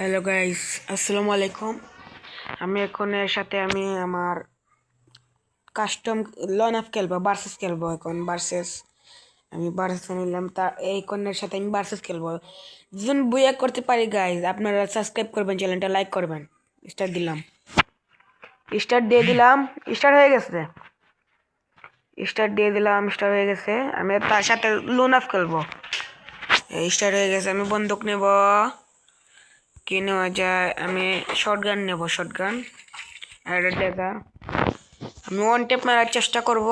Hello guys, আসসালামু আলাইকুম। আমি এখন এর সাথে আমি আমার কাস্টম লন অফ খেলবো, ভার্সেস খেলবো। এখন ভার্সেস আমি ভার্সেস নিলাম, তা এই কন্যার সাথে আমি ভার্সেস খেলবো। দুজন বইয়া করতে পারি গাইস, আপনারা সাবস্ক্রাইব করবেন, চ্যানেলটা লাইক করবেন। স্টার্ট দিলাম, স্টার্ট দিয়ে দিলাম, স্টার্ট হয়ে গেছে, স্টার্ট দিয়ে দিলাম, স্টার্ট হয়ে গেছে। আমি তার সাথে লোন অফ খেলবো। স্টার্ট হয়ে গেছে, আমি বন্দুক নেব। কি নেওয়া যায়? আমি শটগান নেব, শটগান আর ডেগা। আমি ওয়ান টেপ মারার চেষ্টা করব।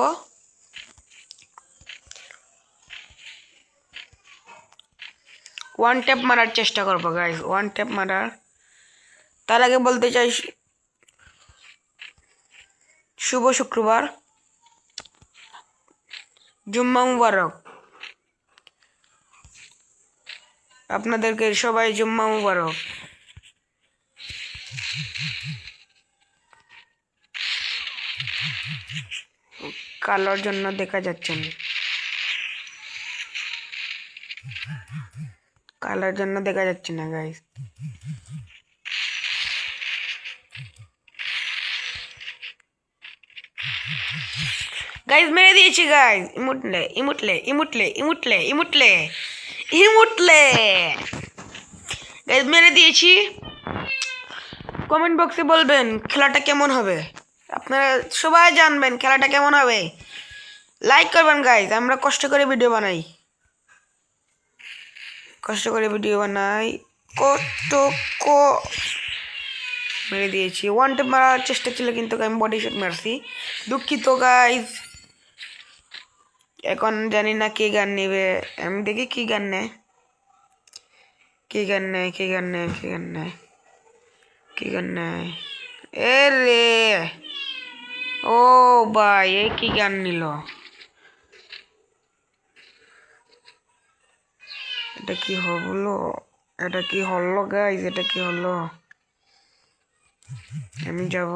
ওয়ান টেপ মারার চেষ্টা করবো গাইস, ওয়ান টেপ মারার। তার আগে বলতে চাই শুভ শুক্রবার, জুম্মা মুবারক। আপনাদেরকে সবাই জুম্মা মুবারক। কালোর জন্য দেখা যাচ্ছে না, কালোর জন্য দেখা যাচ্ছে না গাইস। গাইস মেরে দিয়েছি গাইস, ইমুটলে ইমুটলে ইমুটলে ইমুটলে ইমুটলে ইমুটলে গাইস মেরে দিয়েছি। কমেন্ট বক্সে বলবেন খেলাটা কেমন হবে, আপনারা সবাই জানবেন খেলাটা কেমন হবে। লাইক করবেন গাইস, আমরা কষ্ট করে ভিডিও বানাই, কষ্ট করে ভিডিও বানাই। কত মেরে দিয়েছি, ওয়ান টেপ মারার চেষ্টা ছিল কিন্তু আমি বডি শট মারছি, দুঃখিত গাইস। এখন জানি না কি গান নেবে, আমি দেখি কি গান নেয়, কি গান নেয়, কি গান নেয়, কি গান নেয়, কি গান নেয়। এ রে, ও ভাই এ কি গান নিল? এটা কি হলো, এটা কি হলো গাইস, এটা কি হলো? আমি যাব,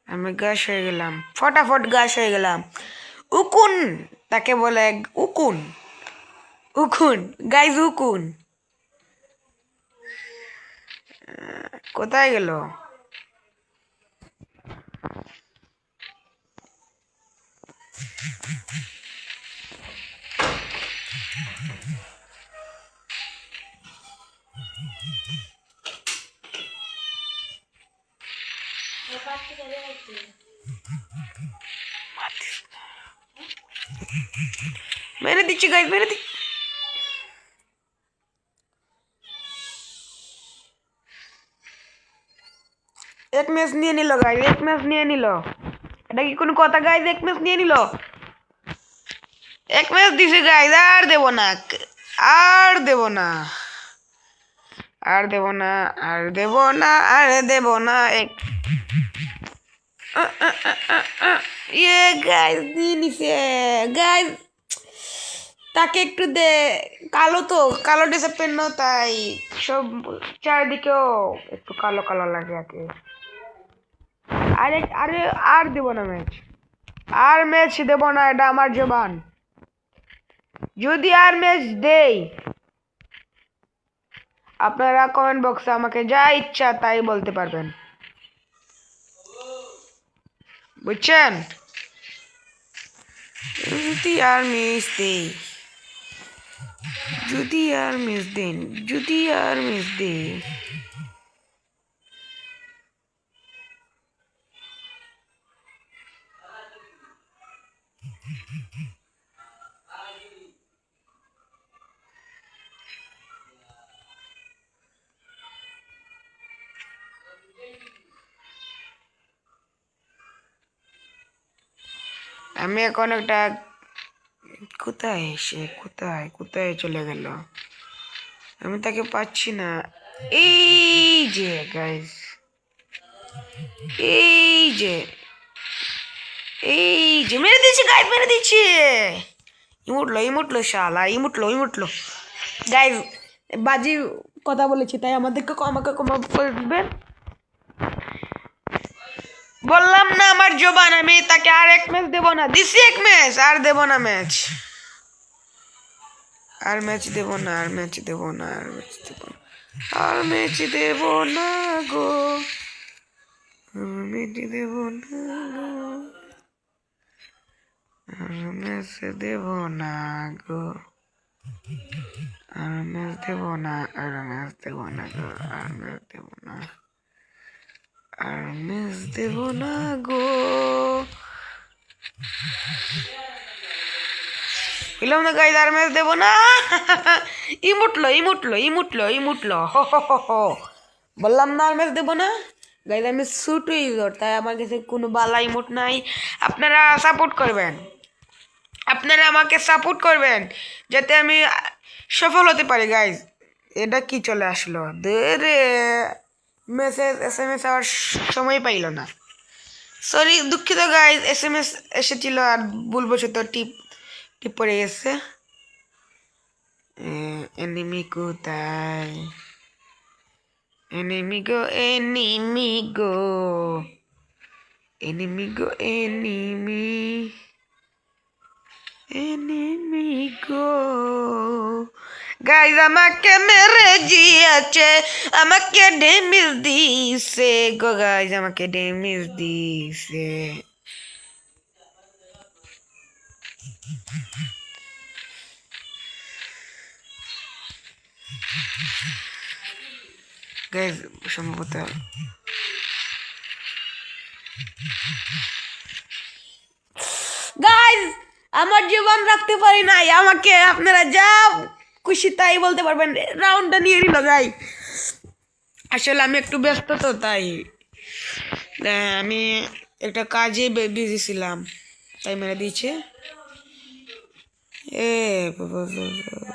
আমি গাছ হয়ে গেলাম, ফটাফট গাছ হয়ে গেলাম। উকুন তাকে বলে, উকুন, উকুন গাইস, উকুন কোথায় গেল? মেরে দিচ্ছি গাইস, মেরে দিচ্ছি। এক ম্যাচ নিয়ে নিল গাইস, এক ম্যাচ নিয়ে নিল। এটা কি কোনো কথা গাইস? এক ম্যাচ নিয়ে নিল, এক ম্যাচ দিছে গাইস, আর দেব না, আর দেব না, আর দেব না, আর দেব না, আর দেব না। এক ইয়ে গাইস দিয়ে নিছে গাইস। তাকে একটু দে, কালো তো, কালো ড্রেস পেন, তাই সব চারিদিকেও একটু কালো কালো লাগে আর কি। আরে আরে আর দেব না ম্যাচ, আর ম্যাচ দেব না, এটা আমার জবান। যদি আর ম্যাচ দেই, আপনারা কমেন্ট বক্সে আমাকে যা ইচ্ছা তাই বলতে পারবেন, বুঝছেন? যদি আর ম্যাচ দেই, যদি আর ম্যাচ দেন, যদি আর ম্যাচ দেই, আমি এখন একটা, কোথায় এসে, কোথায় কোথায় চলে গেল, আমি তাকে পাচ্ছি না। এই যে গাইস, এই যে, এই যে মেরে দিচ্ছি গাইস, মেরে দিচ্ছি। ইমুটলো ইমুটলো শালা, ইমুটলো ইমুটলো গাইস। বাজি কথা বলেছি তাই আমাদেরকে আমাকে ক্ষমা করে দিবেন। বললাম না আমার জবান, আমি তাকে আর এক ম্যাচ দেবো না, দিছি এক ম্যাচ, আর দেবো না ম্যাচ, আর ম্যাচ দেবো না, আর ম্যাচ দেবো না, আর ম্যাচ দেবো না, আর ম্যাচ দেবো না গো, ম্যাচ দেবো না গো, আর ম্যাচ দেবো না গো, আর ম্যাচ দেবো না, আর ম্যাচ দেবো না গো, আর ম্যাচ দেবো না, আর ম্যাচ দেবো না গো। বললাম না গাইজ আর ম্যাচ দেবো না। ইমুটলো হো হো হো হো। বললাম না আর ম্যাচ দেবো না গাইজ, আমি শুট ইউজার, তাই আমার কাছে কোনো বালা ইমোট নাই। আপনারা সাপোর্ট করবেন, আপনারা আমাকে সাপোর্ট করবেন যাতে আমি সফল হতে পারি গাইজ। এটা কি চলে আসলো রে, মেসেজ SMS আওয়ার সময় পাইল না, সরি দুঃখিত গাইজ। SMS এসেছিল আর ভুলবশত টিপ টিপ পড়ে গেছে। এনিমি কোথায়, এনিমি গো, এনিমি গো, এনিমি গো, এনিমি, এনিমি গো। গাইজ আমাকে মেরে দিয়েছে, আমাকে ড্যামেজ দিছে গো গাইজ, আমাকে ড্যামেজ দিছে। গাইজ সম্ভবত গাইজ আমার জীবন রাখতে পারি নাই, আমাকে আপনারা যা খুশি তাই বলতে পারবেন, রাউন্ডটা নিয়ে নিল গাই। আসলে আমি একটু ব্যস্ত তো, তাই আমি একটা কাজে বিজি ছিলাম, তাই মেরে দিয়েছে। এ বাবা বাবা।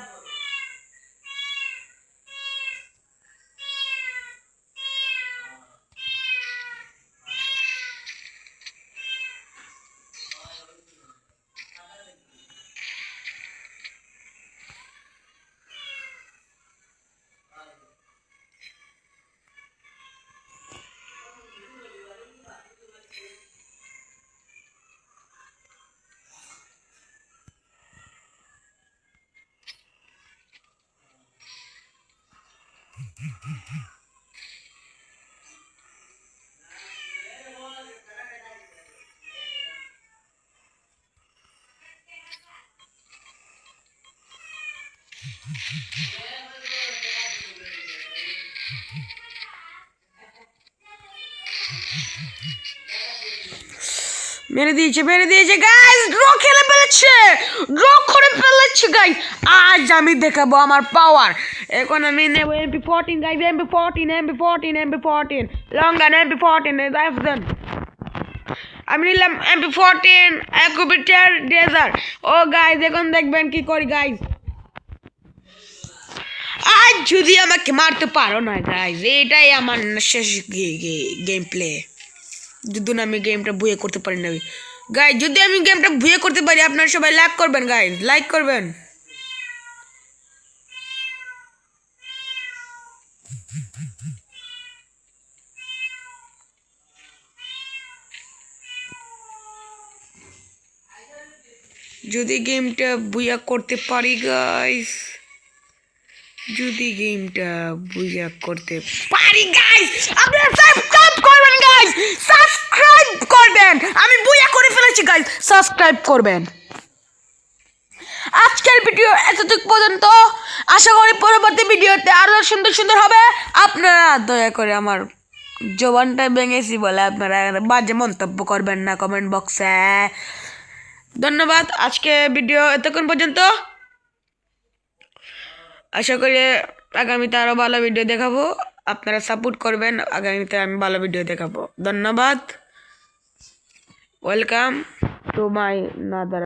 মেরে দিয়েছে গাইস, ড্র খেলে ফেলেছে, ড্র করে ফেলেছে গাইস। আজ আমি দেখাবো আমার পাওয়ার। এখন আমি নেব MP14 গাইস, MP14 লং গান MP14 রাইফেল। আমি নিলাম MP14 অ্যাকুবিটার ডেজার। ও গাইস এখন দেখবেন কি করি গাইস। আজ যদি আমাকে মারতে পারো না গাইস, এটাই আমার শেষ গেম প্লে। যদি না আমি গেমটা বুয়ে করতে পারি না গাইস, যদি আমি গেমটা বুয়ে করতে পারি আপনারা সবাই লাইক করবেন গাইস, লাইক করবেন। যদি গেমটা বুয়া করতে পারি গাইস, যদি গেমটা বুয়া করতে পারি গাইস, আপনারা সাবস্ক্রাইব করবেন গাইস, সাবস্ক্রাইব করবেন। আমি বুয়া করে ফেলেছি গাইস, সাবস্ক্রাইব করবেন। আজকের ভিডিও এতটুক পর্যন্ত, আশা করি পরবর্তী ভিডিওতে আরো সুন্দর সুন্দর হবে। আপনারা দয়া করে আমার জবানটা ভেঙেছি বলে আপনারা বাজে মন্তব্য করবেন না কমেন্ট বক্সে। ধন্যবাদ। আজকে ভিডিও এতক্ষণ পর্যন্ত, আশা করি আগামীতে আরো ভালো ভিডিও দেখাবো। আপনারা সাপোর্ট করবেন, আগামীতে আমি ভালো ভিডিও দেখাবো। ধন্যবাদ। Welcome to my another.